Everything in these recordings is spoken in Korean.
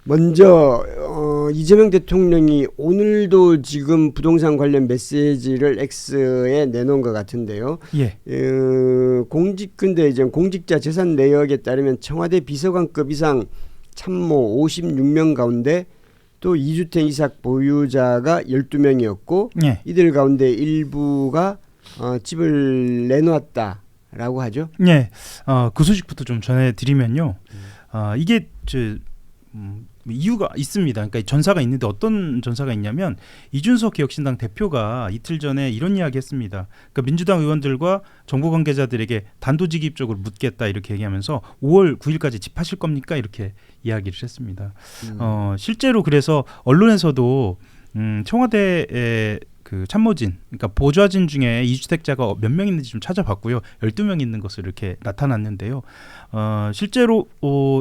먼저 이재명 대통령이 오늘도 지금 부동산 관련 메시지를 X에 내놓은 것 같은데요. 예. 근데 이제 공직자 재산 내역에 따르면 청와대 비서관급 이상 참모 56명 가운데 또 2주택 이상 보유자가 12명이었고 예. 이들 가운데 일부가 집을 내놓았다라고 하죠. 예. 그 소식부터 좀 전해드리면요. 이게 이유가 있습니다. 그러니까 전사가 있는데 어떤 전사가 있냐면 이준석 개혁신당 대표가 이틀 전에 이런 이야기했습니다. 그러니까 민주당 의원들과 정부 관계자들에게 단도직입적으로 묻겠다 이렇게 얘기하면서 5월 9일까지 집하실 겁니까? 이렇게 이야기를 했습니다. 실제로 그래서 언론에서도 청와대의 그 참모진, 그러니까 보좌진 중에 2주택자가 몇 명 있는지 좀 찾아봤고요. 12명 있는 것으로 이렇게 나타났는데요. 실제로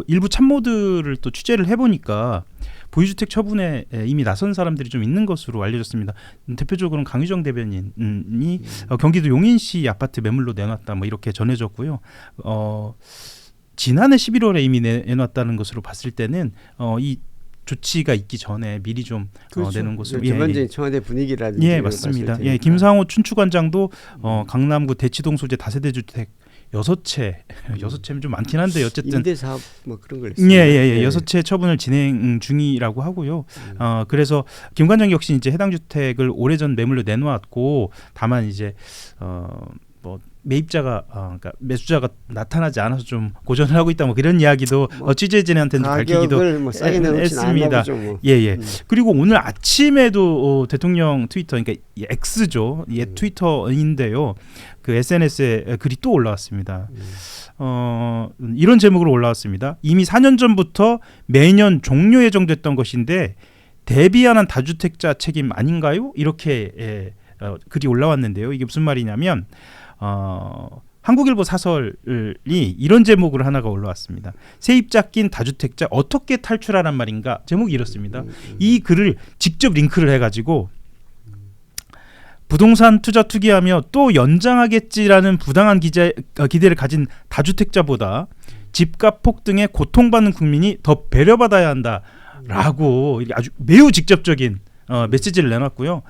일부 참모들을 또 취재를 해보니까 보유주택 처분에 이미 나선 사람들이 좀 있는 것으로 알려졌습니다. 대표적으로는 강유정 대변인이 경기도 용인시 아파트 매물로 내놨다 뭐 이렇게 전해졌고요. 지난해 11월에 이미 내놨다는 것으로 봤을 때는 이 조치가 있기 전에 미리 좀 그렇죠. 내는 것으로 전반적인 청와대 분위기라든지 예 맞습니다. 예 김상호 춘추관장도 강남구 대치동 소재 다세대 주택 6채면 좀 많긴 한데 어쨌든 임대 사업 뭐 그런 걸 했습니다. 예. 6채 처분을 진행 중이라고 하고요. 그래서 김 관장 역시 이제 해당 주택을 오래전 매물로 내놓았고 다만 이제 뭐 매입자가 그러니까 매수자가 나타나지 않아서 좀 고전을 하고 있다 뭐 그런 이야기도 취재진한테는 밝히기도 했습니다. 뭐. 예. 그리고 오늘 아침에도 대통령 트위터 그러니까 X죠. 트위터인데요. 그 SNS에 글이 또 올라왔습니다. 이런 제목으로 올라왔습니다. 이미 4년 전부터 매년 종료 예정됐던 것인데 대비하는 다주택자 책임 아닌가요? 이렇게 글이 올라왔는데요. 이게 무슨 말이냐면 한국일보 사설이 이런 제목으로 하나가 올라왔습니다. 세입자 낀 다주택자 어떻게 탈출하란 말인가? 제목이 이렇습니다. 이 글을 직접 링크를 해가지고 부동산 투자 투기하며 또 연장하겠지라는 부당한 기대를 가진 다주택자보다 집값 폭등에 고통받는 국민이 더 배려받아야 한다라고 아주 매우 직접적인 메시지를 내놨고요.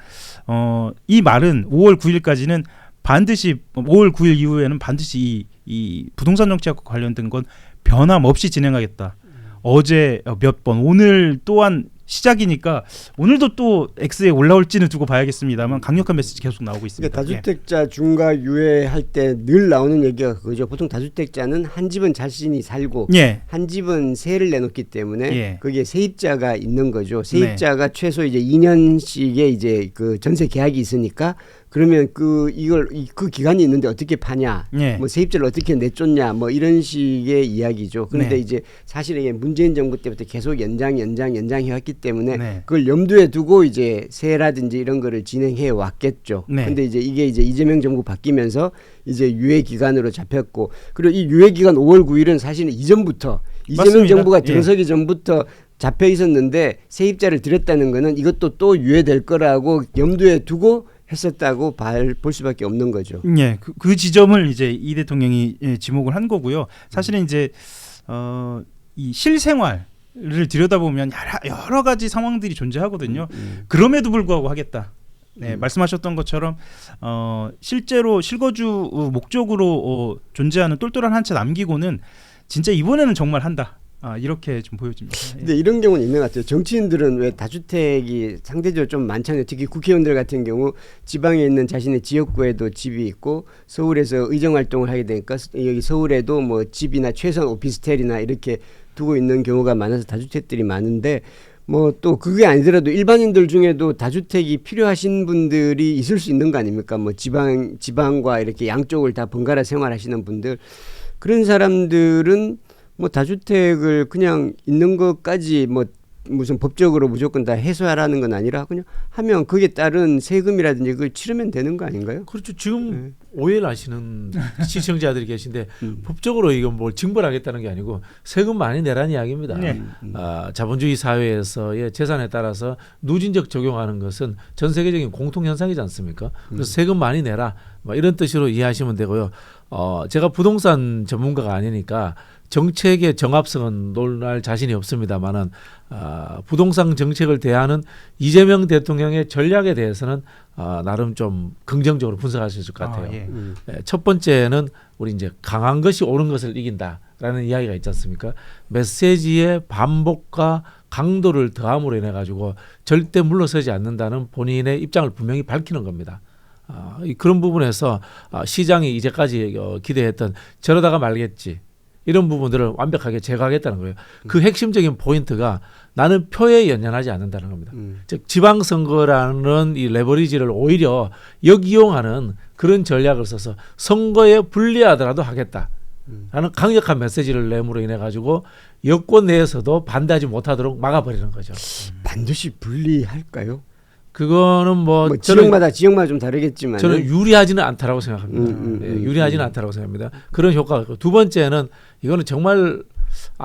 이 말은 5월 9일까지는 반드시 5월 9일 이후에는 반드시 이 부동산 정책과 관련된 건 변함없이 진행하겠다. 어제 몇 번, 오늘 또한 시작이니까 오늘도 또 X에 올라올지는 두고 봐야겠습니다만 강력한 메시지 계속 나오고 있습니다. 그러니까 다주택자 중과 유예할 때 늘 나오는 얘기가 그거죠. 보통 다주택자는 한 집은 자신이 살고 한 집은 세를 내놓기 때문에 거기에 세입자가 있는 거죠. 세입자가 최소 이제 2년씩의 이제 그 전세 계약이 있으니까 그러면 그 기간이 있는데 어떻게 파냐, 뭐 세입자를 어떻게 내쫓냐, 뭐 이런 식의 이야기죠. 그런데 이제 사실 이게 문재인 정부 때부터 계속 연장해왔기 때문에 그걸 염두에 두고 이제 세라든지 이런 거를 진행해 왔겠죠. 근데 이제 이게 이제 이재명 정부 바뀌면서 이제 유예 기간으로 잡혔고, 그리고 이 유예 기간 5월 9일은 사실은 이전부터 이재명 정부가 들어서기 전부터 잡혀 있었는데 세입자를 들였다는 거는 이것도 또 유예될 거라고 염두에 두고 했었다고 볼 수밖에 없는 거죠. 예, 그 지점을 이제 이 대통령이 지목을 한 거고요. 사실은 이제 이 실생활을 들여다보면 여러 가지 상황들이 존재하거든요. 그럼에도 불구하고 하겠다. 말씀하셨던 것처럼 실제로 실거주 목적으로 존재하는 똘똘한 한 채 남기고는 진짜 이번에는 정말 한다. 이렇게 좀 보여집니다. 근데 이런 경우는 있는 것 같아요. 정치인들은 왜 다주택이 상대적으로 좀 많잖아요. 특히 국회의원들 같은 경우 지방에 있는 자신의 지역구에도 집이 있고 서울에서 의정활동을 하게 되니까 여기 서울에도 뭐 집이나 최소한 오피스텔이나 이렇게 두고 있는 경우가 많아서 다주택들이 많은데 뭐 또 그게 아니더라도 일반인들 중에도 다주택이 필요하신 분들이 있을 수 있는 거 아닙니까? 뭐 지방과 이렇게 양쪽을 다 번갈아 생활하시는 분들, 그런 사람들은 뭐 다주택을 그냥 있는 것까지 뭐 무슨 법적으로 무조건 다 해소하라는 건 아니라 그냥 하면 거기에 따른 세금이라든지 그걸 치르면 되는 거 아닌가요? 그렇죠. 지금 오해를 하시는 시청자들이 계신데 법적으로 이건 뭘 징벌하겠다는 게 아니고 세금 많이 내라는 이야기입니다. 자본주의 사회에서의 재산에 따라서 누진적 적용하는 것은 전 세계적인 공통 현상이지 않습니까? 그래서 세금 많이 내라 뭐 이런 뜻으로 이해하시면 되고요. 제가 부동산 전문가가 아니니까 정책의 정합성은 논할 자신이 없습니다만은 부동산 정책을 대하는 이재명 대통령의 전략에 대해서는 나름 좀 긍정적으로 분석할 수 있을 것 같아요. 첫 번째는 우리 이제 강한 것이 옳은 것을 이긴다라는 이야기가 있지 않습니까? 메시지의 반복과 강도를 더함으로 인해 가지고 절대 물러서지 않는다는 본인의 입장을 분명히 밝히는 겁니다. 그런 부분에서 시장이 이제까지 기대했던 저러다가 말겠지 이런 부분들을 완벽하게 제거하겠다는 거예요. 그 핵심적인 포인트가 나는 표에 연연하지 않는다는 겁니다. 즉 지방선거라는 이 레버리지를 오히려 역이용하는 그런 전략을 써서 선거에 불리하더라도 하겠다라는 강력한 메시지를 내므로 인해 가지고 여권 내에서도 반대하지 못하도록 막아버리는 거죠. 반드시 불리할까요? 그거는 뭐 지역마다 좀 다르겠지만 저는 유리하지는 않다라고 생각합니다. 유리하지는 않다라고 생각합니다. 그런 효과가 있고 두 번째는 이거는 정말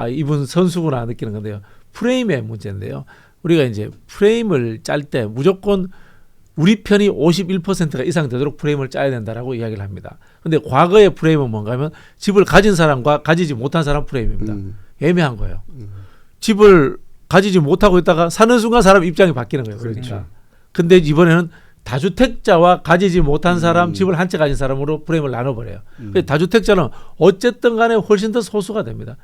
이분 선수구나 느끼는 건데요. 프레임의 문제인데요. 우리가 이제 프레임을 짤 때 무조건 우리 편이 51%가 이상 되도록 프레임을 짜야 된다라고 이야기를 합니다. 그런데 과거의 프레임은 뭔가 하면 집을 가진 사람과 가지지 못한 사람 프레임입니다. 애매한 거예요. 집을 가지지 못하고 있다가 사는 순간 사람 입장이 바뀌는 거예요. 그러니까. 그렇죠. 근데 이번에는 다주택자와 가지지 못한 사람, 집을 한 채 가진 사람으로 프레임을 나눠버려요. 다주택자는 어쨌든 간에 훨씬 더 소수가 됩니다.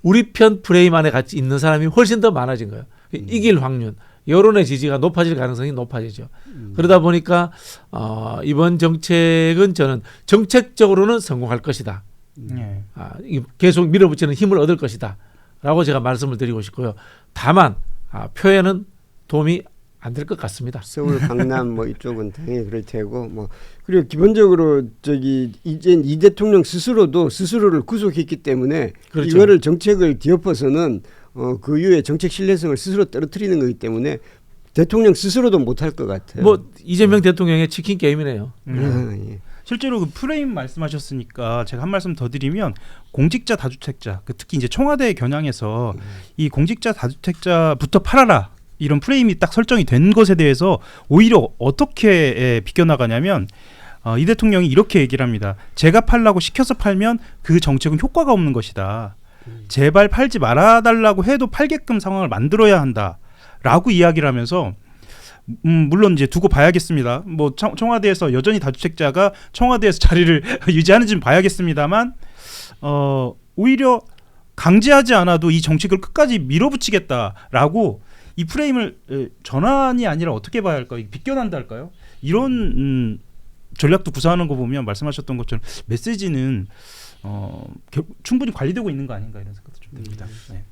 우리 편 프레임 안에 같이 있는 사람이 훨씬 더 많아진 거예요. 이길 확률, 여론의 지지가 높아질 가능성이 높아지죠. 그러다 보니까 이번 정책은 저는 정책적으로는 성공할 것이다. 계속 밀어붙이는 힘을 얻을 것이다. 라고 제가 말씀을 드리고 싶고요. 다만 표에는 도움이 안 될 것 같습니다. 서울, 강남 뭐 이쪽은 당연히 그럴 테고 그리고 기본적으로 이제 이 대통령 스스로도 스스로를 구속했기 때문에 그렇죠. 이거를 정책을 뒤엎어서는 그 이후에 정책 신뢰성을 스스로 떨어뜨리는 거기 때문에 대통령 스스로도 못할 것 같아요. 뭐 이재명 대통령의 치킨 게임이네요. 예. 실제로 그 프레임 말씀하셨으니까 제가 한 말씀 더 드리면 공직자 다주택자 특히 이제 청와대에 겨냥해서 이 공직자 다주택자부터 팔아라. 이런 프레임이 딱 설정이 된 것에 대해서 오히려 어떻게 비껴나가냐면 이 대통령이 이렇게 얘기를 합니다. 제가 팔라고 시켜서 팔면 그 정책은 효과가 없는 것이다. 제발 팔지 말아달라고 해도 팔게끔 상황을 만들어야 한다라고 이야기를 하면서 물론 이제 두고 봐야겠습니다. 뭐 청와대에서 여전히 다주택자가 청와대에서 자리를 유지하는지는 봐야겠습니다만 오히려 강제하지 않아도 이 정책을 끝까지 밀어붙이겠다라고 이 프레임을 전환이 아니라 어떻게 봐야 할까요? 비껴난다 할까요? 이런 전략도 구사하는 거 보면 말씀하셨던 것처럼 메시지는 충분히 관리되고 있는 거 아닌가 이런 생각도 좀 듭니다. 네.